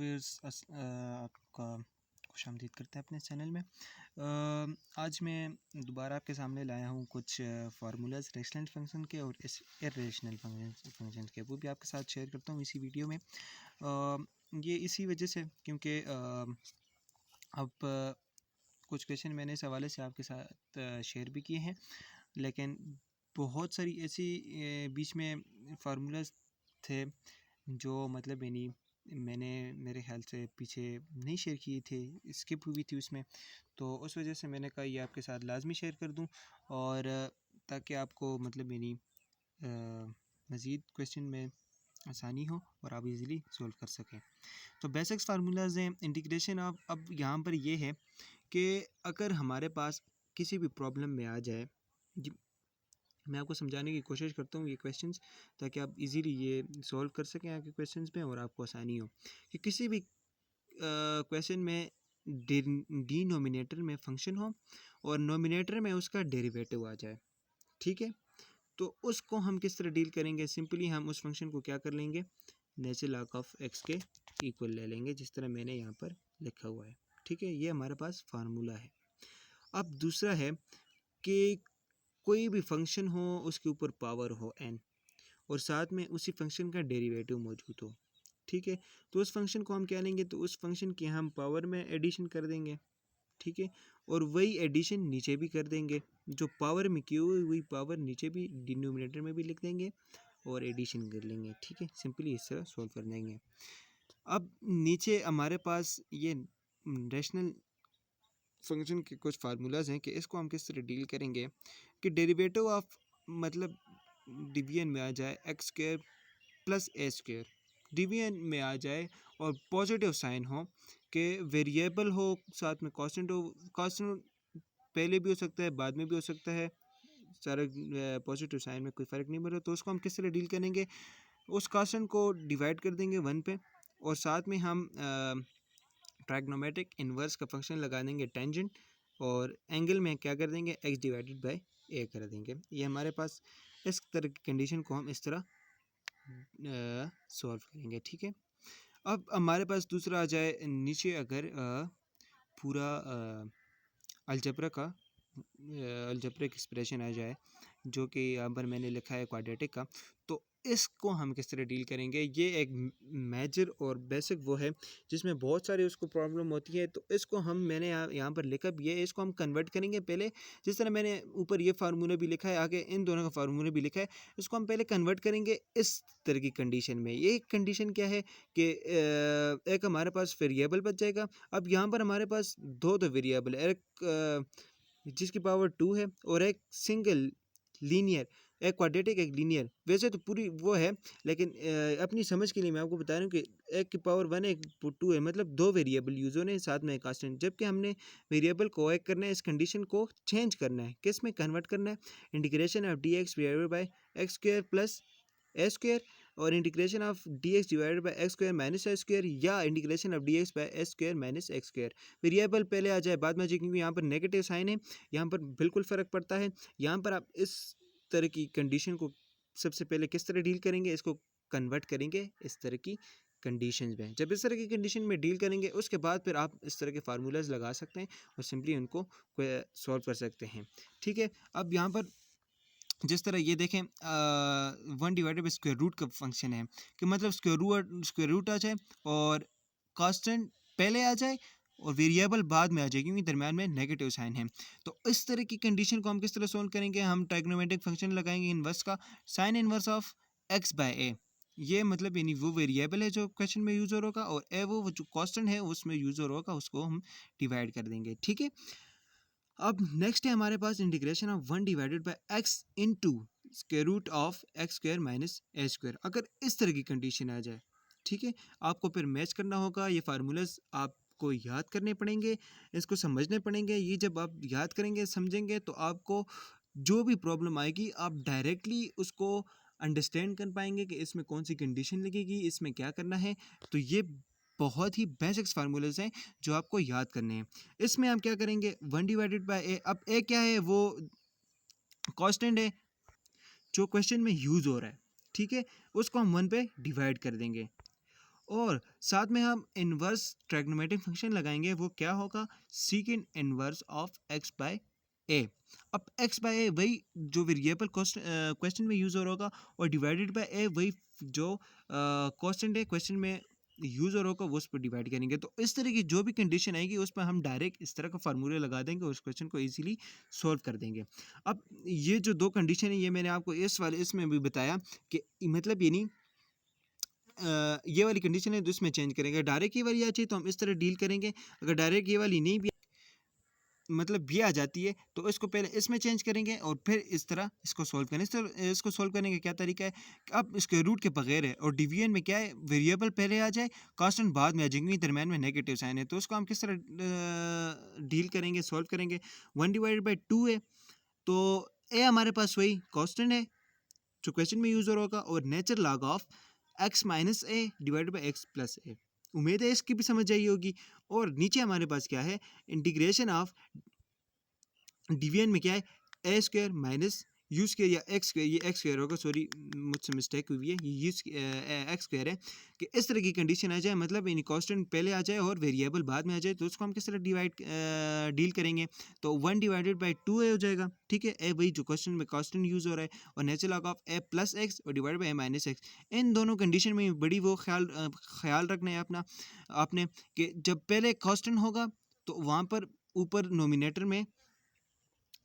Viewers आपका खुशामदीद करते हैं अपने चैनल में। आज मैं दोबारा आपके सामने लाया हूँ कुछ फार्मूलाज रेशनल फंक्शन के और इर्रेशनल फंक्शन के, वो भी आपके साथ शेयर करता हूँ इसी वीडियो में। ये इसी वजह से क्योंकि अब कुछ क्वेश्चन मैंने इस हवाले से आपके साथ शेयर भी किए हैं, लेकिन बहुत सारी ऐसी बीच में फार्मूलाज थे जो मतलब यानी मैंने मेरे ख्याल से पीछे नहीं शेयर किए थे, स्किप हुई थी उसमें, तो उस वजह से मैंने कहा ये आपके साथ लाजमी शेयर कर दूं, और ताकि आपको मतलब यानी मज़ीद क्वेश्चन में आसानी हो और आप इजीली सॉल्व कर सकें। तो बेसिक्स फार्मूलाज हैं इंटीग्रेशन ऑफ। अब यहाँ पर ये है कि अगर हमारे पास किसी भी प्रॉब्लम में आ जाए, मैं आपको समझाने की कोशिश करता हूँ ये क्वेश्चंस, ताकि आप इजीली ये सॉल्व कर सकें आपके क्वेश्चंस में और आपको आसानी हो कि किसी भी क्वेश्चन में डिनोमिनेटर में फंक्शन हो और नोमिनेटर में उसका डेरिवेटिव आ जाए, ठीक है। तो उसको हम किस तरह डील करेंगे? सिंपली हम उस फंक्शन को क्या कर लेंगे, नेचुरल लॉग ऑफ एक्स के इक्वल ले लेंगे, जिस तरह मैंने यहाँ पर लिखा हुआ है, ठीक है। ये हमारे पास फार्मूला है। अब दूसरा है कि कोई भी फंक्शन हो, उसके ऊपर पावर हो n और साथ में उसी फंक्शन का डेरिवेटिव मौजूद हो, ठीक है। तो उस फंक्शन को हम क्या लेंगे, तो उस फंक्शन की हम पावर में एडिशन कर देंगे, ठीक है। और वही एडिशन नीचे भी कर देंगे, जो पावर में की हुई वही पावर नीचे भी डिनोमिनेटर में भी लिख देंगे और एडिशन कर लेंगे, ठीक है। सिंपली इस तरह सॉल्व कर देंगे। अब नीचे हमारे पास ये रेशनल फंक्शन के कुछ फार्मूलाज हैं कि इसको हम किस तरह डील करेंगे कि डेरिवेटिव ऑफ मतलब डिवीजन में आ जाए x square plus a square, division में आ जाए और पॉजिटिव साइन हो कि वेरिएबल हो, साथ में कांस्टेंट हो। कांस्टेंट पहले भी हो सकता है, बाद में भी हो सकता है, सारा पॉजिटिव साइन में कोई फ़र्क नहीं पड़ रहा। तो उसको हम किस तरह डील करेंगे, उस कांस्टेंट को डिवाइड कर देंगे 1 पे और साथ में हम ट्राइग्नोमेट्रिक इन्वर्स का फंक्शन लगा देंगे टेंजेंट, और एंगल में क्या कर देंगे x डिवाइडेड बाय a कर देंगे। ये हमारे पास इस तरह की कंडीशन को हम इस तरह सॉल्व करेंगे, ठीक है। अब हमारे पास दूसरा आ जाए नीचे, अगर पूरा अलजब्रा का अलजब्रिक एक्सप्रेशन आ जाए, जो कि यहाँ पर मैंने लिखा है क्वाड्रेटिक का, तो इसको हम किस तरह डील करेंगे। ये एक मेजर और बेसिक वो है जिसमें बहुत सारी उसको प्रॉब्लम होती है। तो इसको हम मैंने यहाँ पर लिखा भी है, इसको हम कन्वर्ट करेंगे पहले, जिस तरह मैंने ऊपर ये फार्मूला भी लिखा है, आगे इन दोनों का फार्मूला भी लिखा है। इसको हम पहले कन्वर्ट करेंगे इस तरह की कंडीशन में। ये कंडीशन क्या है कि एक हमारे पास वेरिएबल बच जाएगा। अब यहाँ पर हमारे पास दो वेरिएबल है, एक जिसकी पावर 2 है और एक सिंगल लीनियर, एक क्वाड्रेटिक एक लीनियर। वैसे तो पूरी वो है, लेकिन अपनी समझ के लिए मैं आपको बता रहा हूँ कि एक की पावर 1 एक 2 है, मतलब दो वेरिएबल यूज़ होने साथ में कांस्टेंट। जबकि हमने वेरिएबल को एक करना है, इस कंडीशन को चेंज करना है, किस में कन्वर्ट करना है, integration of d x divided by x square plus a square, और integration of d x divided by x square minus a square, या integration of d x by x square minus x square. Variable पहले आ जाए बाद में आ जाए, क्योंकि यहाँ पर नेगेटिव साइन है, यहाँ पर बिल्कुल फ़र्क पड़ता है। यहाँ पर आप इस तरह की कंडीशन को सबसे पहले किस तरह डील करेंगे, इसको कन्वर्ट करेंगे इस तरह की कंडीशन में। जब इस तरह की कंडीशन में डील करेंगे, उसके बाद फिर आप इस तरह के फार्मूलाज लगा सकते हैं और सिंपली उनको सॉल्व कर सकते हैं, ठीक है। अब यहाँ पर जिस तरह ये देखें 1 डिवाइडेड बाई स्क्वायर रूट का फंक्शन है, कि मतलब स्क्वायर रूट आ जाए और कांस्टेंट पहले आ जाए और वेरिएबल बाद में आ जाए, क्योंकि दरम्यान में नेगेटिव साइन है। तो इस तरह की कंडीशन को हम किस तरह सोल्व करेंगे, हम ट्राइग्नोमेट्रिक फंक्शन लगाएंगे इनवर्स का, sine inverse of x by a. ये मतलब यानी वो वेरिएबल है जो क्वेश्चन में यूज़ हो रहा होगा, और ए वो जो कांस्टेंट है उसमें यूज़ हो रहा होगा, उसको हम डिवाइड कर देंगे, ठीक है। अब नेक्स्ट है हमारे पास integration of 1 divided by x into square root of x square minus a square. अगर इस तरह की कंडीशन आ जाए, ठीक है, आपको फिर मैच करना होगा। ये फार्मूलाज आपको याद करने पड़ेंगे, इसको समझने पड़ेंगे। ये जब आप याद करेंगे समझेंगे तो आपको जो भी प्रॉब्लम आएगी आप डायरेक्टली उसको अंडरस्टैंड कर पाएंगे कि इसमें कौन सी कंडीशन लगेगी, इसमें क्या करना है। तो ये बहुत ही बेसिक्स फार्मूलाज हैं जो आपको याद करने हैं। इसमें हम क्या करेंगे, 1 डिवाइडेड बाय ए। अब ए क्या है, वो कांस्टेंट है जो क्वेश्चन में यूज़ हो रहा है, ठीक है। उसको हम 1 पे डिवाइड कर देंगे और साथ में हम इन्वर्स ट्रायगोनोमेट्रिक फंक्शन लगाएंगे, वो क्या होगा, secant inverse of x by a. अब एक्स बाय ए वही जो वेरिएबल क्वेश्चन में यूज़ हो रहा होगा, और डिवाइडेड बाय ए वही जो कांस्टेंट है क्वेश्चन में यूज़ हो रहा होगा, वो उस पर डिवाइड करेंगे। तो इस तरह की जो भी कंडीशन आएगी उस पर हम डायरेक्ट इस तरह का फार्मूला लगा देंगे और उस क्वेश्चन को इजीली सॉल्व कर देंगे। अब ये जो दो कंडीशन है ये मैंने आपको इसमें भी बताया कि मतलब ये नहीं ये वाली कंडीशन है तो इसमें चेंज करेंगे। डायरेक्ट ये वाली आ चाहिए तो हम इस तरह डील करेंगे। अगर डायरेक्ट ये वाली नहीं भी मतलब ये आ जाती है तो इसको पहले इसमें चेंज करेंगे और फिर इस तरह इसको सॉल्व करेंगे। इसको सॉल्व करने का क्या तरीका है, अब इसके रूट के बगैर है और डिवीजन में क्या है, वेरिएबल पहले आ जाए कांस्टेंट बाद में आ जाएंगे, दरम्यान में नेगेटिव साइन है, तो उसको हम किस तरह डील करेंगे, सॉल्व करेंगे। 1/2 है तो ए हमारे पास वही कांस्टेंट है जो क्वेश्चन में यूज़ होगा, और nature log of x minus a divide by x plus a. उम्मीद है इसकी भी समझ आई होगी। और नीचे हमारे पास क्या है, इंटीग्रेशन ऑफ डिवीजन में क्या है, ए स्क्वायर माइनस यू स्क्वायर या एक्स स्क्वायर, ये एक्स स्क्वायर होगा, सॉरी मुझसे मिस्टेक हुई है, ये एक्स स्क्वायर है, कि इस तरह की कंडीशन आ जाए, मतलब इन कांस्टेंट पहले आ जाए और वेरिएबल बाद में आ जाए, तो उसको हम किस तरह डील करेंगे। तो 1/2 ए हो जाएगा, ठीक है। ए वही जो क्वेश्चन में कांस्टेंट यूज़ हो रहा है, और nature log of a plus x और divide by a minus x. इन दोनों कंडीशन में बड़ी वो ख्याल रखना है अपना आपने, कि जब पहले कांस्टेंट होगा तो वहाँ पर ऊपर नोमिनेटर में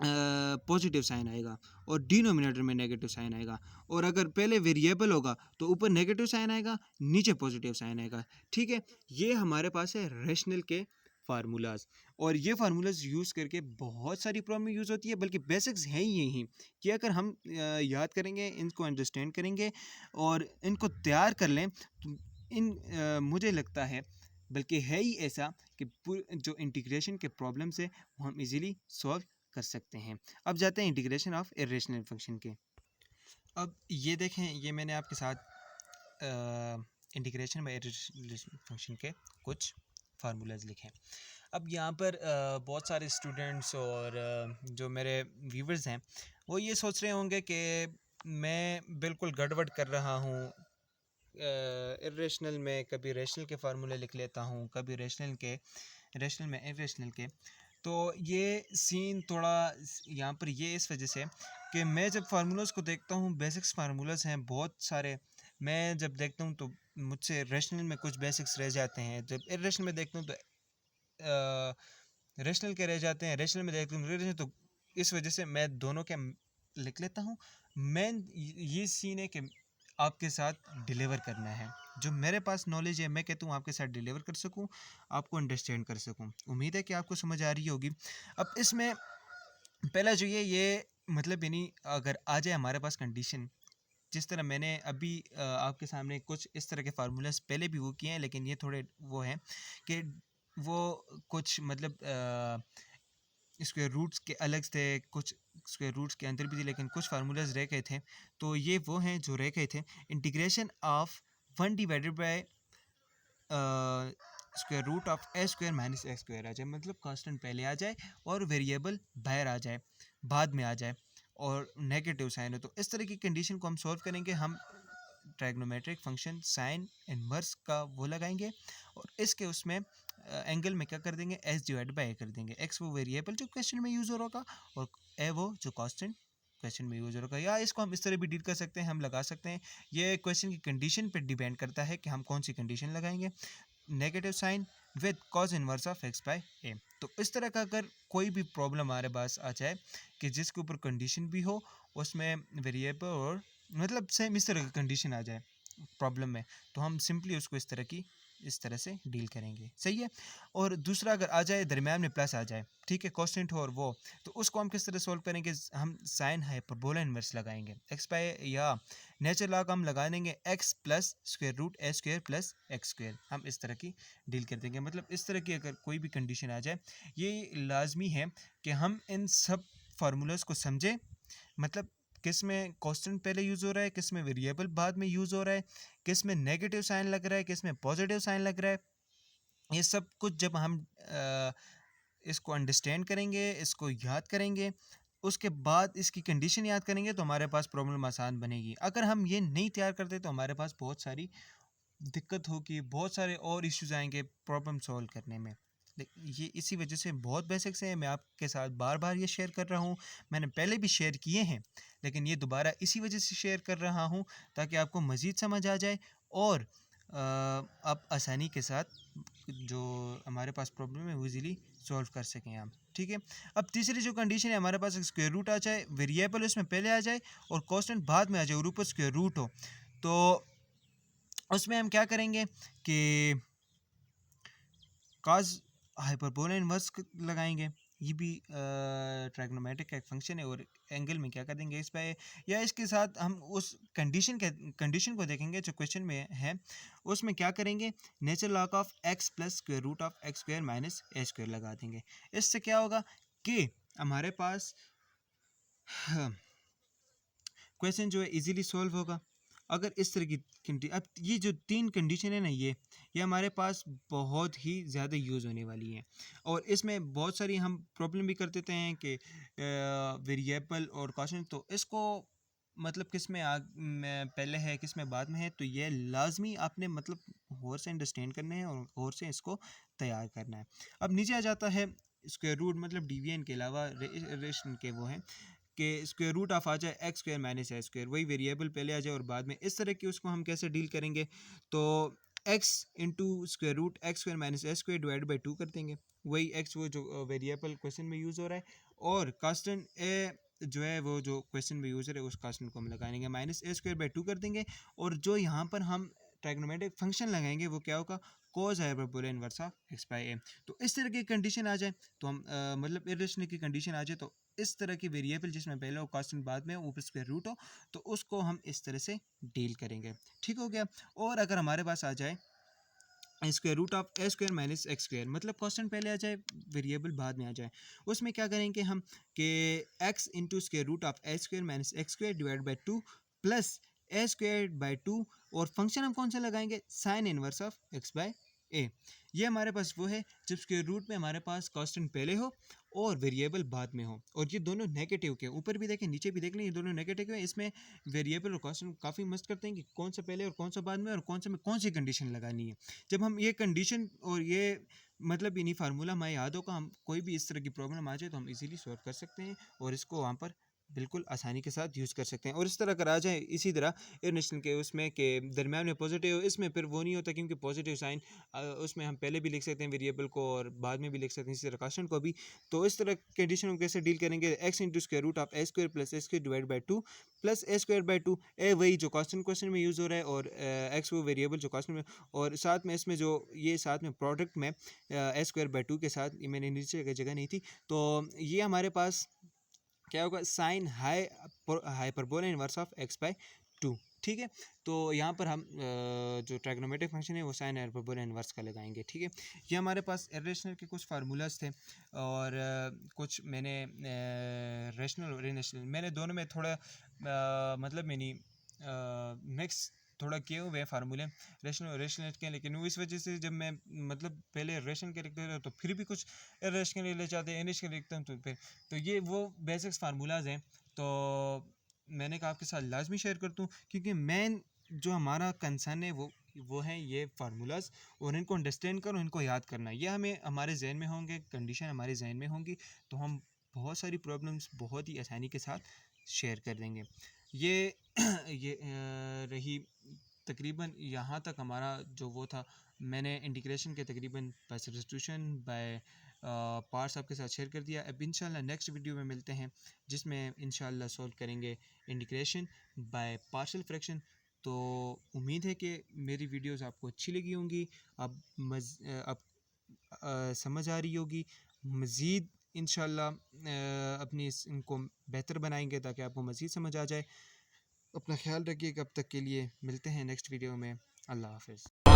पॉजिटिव साइन आएगा और डिनोमिनेटर में नेगेटिव साइन आएगा, और अगर पहले वेरिएबल होगा तो ऊपर नेगेटिव साइन आएगा, नीचे पॉजिटिव साइन आएगा, ठीक है। ये हमारे पास है रेशनल के फार्मूलाज, और ये फार्मूलाज यूज़ करके बहुत सारी प्रॉब्लम यूज़ होती है, बल्कि बेसिक्स हैं ही यही कि अगर हम याद करेंगे, इनको अंडरस्टैंड करेंगे और इनको तैयार कर लें तो मुझे लगता है, बल्कि है ही ऐसा, कि जो इंटीग्रेशन के प्रॉब्लम्स है वो हम इजीली सॉल्व कर सकते हैं। अब जाते हैं इंटीग्रेशन ऑफ इरेशनल फंक्शन के। अब ये देखें, ये मैंने आपके साथ इंटीग्रेशन बाय इरेशनल फंक्शन के कुछ फार्मूलाज लिखे। अब यहाँ पर बहुत सारे स्टूडेंट्स और जो मेरे व्यूवर्स हैं वो ये सोच रहे होंगे कि मैं बिल्कुल गड़बड़ कर रहा हूँ, इरेशनल में कभी रेशनल के फार्मूले लिख लेता हूँ, कभी रेशनल में इरेशनल के। तो ये सीन थोड़ा यहाँ पर ये इस वजह से कि मैं जब फार्मूलाज को देखता हूँ, बेसिक्स फार्मूलाज हैं बहुत सारे, मैं जब देखता हूँ तो मुझसे रेशनल में कुछ बेसिक्स रह जाते हैं, जब इरेशनल में देखता हूँ तो रेशनल के रह जाते हैं, रेशनल में देखता हूँ रेशनल, तो इस वजह से मैं दोनों के लिख लेता हूँ। मेन ये सीन है कि आपके साथ डिलीवर करना है, जो मेरे पास नॉलेज है मैं कहता हूँ आपके साथ डिलीवर कर सकूँ, आपको अंडरस्टैंड कर सकूँ। उम्मीद है कि आपको समझ आ रही होगी। अब इसमें पहला जो ये मतलब यानी अगर आ जाए हमारे पास कंडीशन, जिस तरह मैंने अभी आपके सामने कुछ इस तरह के फार्मूलाज पहले भी वो किए हैं, लेकिन ये थोड़े वो हैं कि वो कुछ मतलब स्क्वायर रूट्स के अलग थे, कुछ स्क्वायर रूट्स के अंदर भी थे, लेकिन कुछ फार्मूलाज रह गए थे, तो ये वो हैं जो रह गए थे। Integration of 1/2 square root of a square minus x square आ जाए, मतलब कांस्टेंट पहले आ जाए और वेरिएबल बाहर आ जाए, बाद में आ जाए, और नेगेटिव साइन हो, तो इस तरह की कंडीशन को हम सॉल्व करेंगे। हम ट्रायगोनोमेट्रिक फंक्शन साइन इनवर्स का वो लगाएंगे, और इसके उसमें एंगल में क्या कर देंगे, एस डिवाइड बाई ए कर देंगे। एक्स वो वेरिएबल जो क्वेश्चन में यूज़ हो रहा होगा, और ए वो जो कांस्टेंट क्वेश्चन में यूज़ हो रहा होगा। या इसको हम इस तरह भी डील कर सकते हैं, हम लगा सकते हैं, ये क्वेश्चन की कंडीशन पर डिपेंड करता है कि हम कौन सी कंडीशन लगाएंगे। Negative sign with cos inverse of x by a. तो इस तरह का अगर कोई भी प्रॉब्लम हमारे पास आ जाए कि जिसके ऊपर कंडीशन भी हो, उसमें वेरिएबल और मतलब सेम इस तरह की कंडीशन आ जाए प्रॉब्लम में, तो हम सिंपली उसको इस तरह से डील करेंगे, सही है। और दूसरा अगर आ जाए दरम्यान में प्लस आ जाए, ठीक है, कांस्टेंट हो और वो, तो उसको हम किस तरह सोल्व करेंगे, हम साइन हाइपरबोला इनवर्स लगाएंगे एक्स बाय, या नेचर लॉग हम लगा देंगे एक्स प्लस स्क्वायर रूट ए स्क्वायर प्लस एक्स स्क्वायर, हम इस तरह की डील कर देंगे। मतलब इस तरह की अगर कोई भी कंडीशन आ जाए, ये लाजमी है कि हम इन सब फार्मूलाज को समझें, मतलब किस में कांस्टेंट पहले यूज़ हो रहा है, किस में वेरिएबल बाद में यूज़ हो रहा है, किस में नेगेटिव साइन लग रहा है, किस में पॉजिटिव साइन लग रहा है। ये सब कुछ जब हम इसको अंडरस्टैंड करेंगे, इसको याद करेंगे, उसके बाद इसकी कंडीशन याद करेंगे, तो हमारे पास प्रॉब्लम आसान बनेगी। अगर हम ये नहीं तैयार करते तो हमारे पास बहुत सारी दिक्कत होगी, बहुत सारे और इश्यूज आएंगे प्रॉब्लम सॉल्व करने में। ये इसी वजह से बहुत बेसिक्स हैं, मैं आपके साथ बार बार ये शेयर कर रहा हूँ। मैंने पहले भी शेयर किए हैं, लेकिन ये दोबारा इसी वजह से शेयर कर रहा हूँ ताकि आपको मज़ीद समझ आ जाए और आप आसानी के साथ जो हमारे पास प्रॉब्लम है वो इजीली सॉल्व कर सकें आप। ठीक है, अब तीसरी जो कंडीशन है, हमारे पास स्क्वायर रूट आ जाए, वेरिएबल उसमें पहले आ जाए और कांस्टेंट बाद में आ जाए और ऊपर स्क्वायर रूट हो, तो उसमें हम क्या करेंगे कि काज हाइपरबोला इनवर्स लगाएंगे। ये भी ट्राइगोनोमेट्रिक का एक फंक्शन है और एंगल में क्या कर देंगे इस पे, या इसके साथ हम उस कंडीशन को देखेंगे जो क्वेश्चन में है। उसमें क्या करेंगे, natural log of x plus square root of x square minus a square लगा देंगे। इससे क्या होगा कि हमारे पास क्वेश्चन जो है इजीली सॉल्व होगा। अगर इस तरह की अब ये जो 3 कंडीशन है ना, ये हमारे पास बहुत ही ज़्यादा यूज़ होने वाली हैं और इसमें बहुत सारी हम प्रॉब्लम भी कर देते हैं कि वेरिएबल और कांस्टेंट, तो इसको मतलब किस में पहले है किस में बाद में है, तो ये लाजमी आपने मतलब गौर से अंडरस्टैंड करने हैं और गौर से इसको तैयार करना है। अब नीचे आ जाता है स्क्वायर रूट, मतलब डिवीजन के अलावा रेशन के वो हैं कि स्क्वायर रूट ऑफ आ जाए x square minus a square, वही वेरिएबल पहले आ जाए और बाद में, इस तरह की उसको हम कैसे डील करेंगे, तो x into square root x square minus a square divide by 2 कर देंगे। वही एक्स वो जो वेरिएबल क्वेश्चन में यूज़ हो रहा है और कांस्टेंट ए जो है वो जो क्वेश्चन में यूज़ हो रहा है उस कांस्टेंट को हम लगाएंगे, माइनस ए स्क्वायर बाई 2 कर देंगे। और जो यहाँ पर हम ट्राइगोनोमेट्रिक फंक्शन लगाएंगे वो क्या होगा, cos hyperbola inverse of x by a. तो इस तरह की कंडीशन आ जाए तो हम मतलब इररेशनल की कंडीशन आ जाए तो इस तरह की वेरिएबल जिसमें पहले हो कांस्टेंट बाद में ऊपर स्क्वायर रूट हो, तो उसको हम इस तरह से डील करेंगे। ठीक हो गया। और अगर हमारे पास आ जाए square root of a square minus x square, मतलब कांस्टेंट पहले आ जाए वेरिएबल बाद में आ जाए, उसमें क्या करेंगे हम कि x into square root of a square minus x square divide by 2 plus a square by 2, और फंक्शन हम कौन सा लगाएंगे, sine inverse of x by a. ये हमारे पास वो है जब स्क्वायर रूट में हमारे पास कांस्टेंट पहले हो और वेरिएबल बाद में हो, और ये दोनों नेगेटिव के, ऊपर भी देखें नीचे भी देख लें, ये दोनों नेगेटिव है। इसमें वेरिएबल और कांस्टेंट काफ़ी मस्त करते हैं कि कौन सा पहले और कौन सा बाद में और कौन सा में कौन सी कंडीशन लगानी है। जब हम ये कंडीशन और ये मतलब इन्हीं फार्मूला हमें याद होगा, हम कोई भी इस तरह की प्रॉब्लम आ जाए तो हम इजीली सॉल्व कर सकते हैं और इसको वहाँ पर बिल्कुल आसानी के साथ यूज़ कर सकते हैं। और इस तरह अगर आ जाए इसी तरह इंटरनेशनल के उसमें के दरम्यान में पॉजिटिव, इसमें फिर वो नहीं होता क्योंकि पॉजिटिव साइन उसमें हम पहले भी लिख सकते हैं वेरिएबल को और बाद में भी लिख सकते हैं, इसी तरह कांस्टेंट को भी। तो इस तरह कंडीशन को कैसे डील करेंगे, x into square root of a square plus a square divide by 2 plus a square by 2, a वही जो कांस्टेंट क्वेश्चन में यूज़ हो रहा है और एक्स वो वेरिएबल जो कांस्टेंट में, और साथ में इसमें जो ये साथ में प्रोडक्ट में ए स्क्वायर बाई 2 के साथ, ये मैंने नीचे जगह नहीं थी, तो ये हमारे पास क्या होगा, sine hyperbola inverse of x by 2। ठीक है, तो यहाँ पर हम जो ट्राइगोनोमेट्रिक फंक्शन है वो साइन हाइपरबोला इनवर्स का लगाएंगे। ठीक है, ये हमारे पास इरेशनल के कुछ फार्मूलाज थे और कुछ मैंने रेशनल और इरेशनल मैंने दोनों में थोड़ा मतलब मैंने मिक्स थोड़ा किए हुए फार्मूले रेशनल और रेशनल के, लेकिन वो इस वजह से जब मैं मतलब पहले रेशनल के लिखते थे तो फिर भी कुछ इरेशनल ले जाते हैं, इनिश के लिखता हूँ तो फिर, तो ये वो बेसिक्स फार्मूलाज हैं, तो मैंने कहा आपके साथ लाजमी शेयर करता हूँ क्योंकि मेन जो हमारा कंसर्न है वो है ये फार्मूलाज, और इनको अंडरस्टैंड करो, इनको याद करना, ये हमें हमारे जहन में होंगे, कंडीशन हमारे जहन में होंगी, तो हम बहुत सारी प्रॉब्लम्स बहुत ही आसानी के साथ शेयर कर देंगे। ये ये रही तकरीबन यहाँ तक हमारा जो वो था, मैंने इंटीग्रेशन के तकरीबन बाय सब्स्टिट्यूशन बाय पार्ट्स आपके साथ शेयर कर दिया। अब इंशाल्लाह नेक्स्ट वीडियो में मिलते हैं जिसमें इंशाल्लाह सॉल्व करेंगे इंटीग्रेशन बाय पार्शियल फ्रैक्शन। तो उम्मीद है कि मेरी वीडियोस आपको अच्छी लगी होंगी, अब समझ आ रही होगी। मज़ीद इंशाल्लाह अपनी इनको बेहतर बनाएंगे ताकि आपको मज़ीद समझ आ जाए। अपना ख्याल रखिएगा, अब तक के लिए मिलते हैं नेक्स्ट वीडियो में। अल्लाह हाफ़िज़।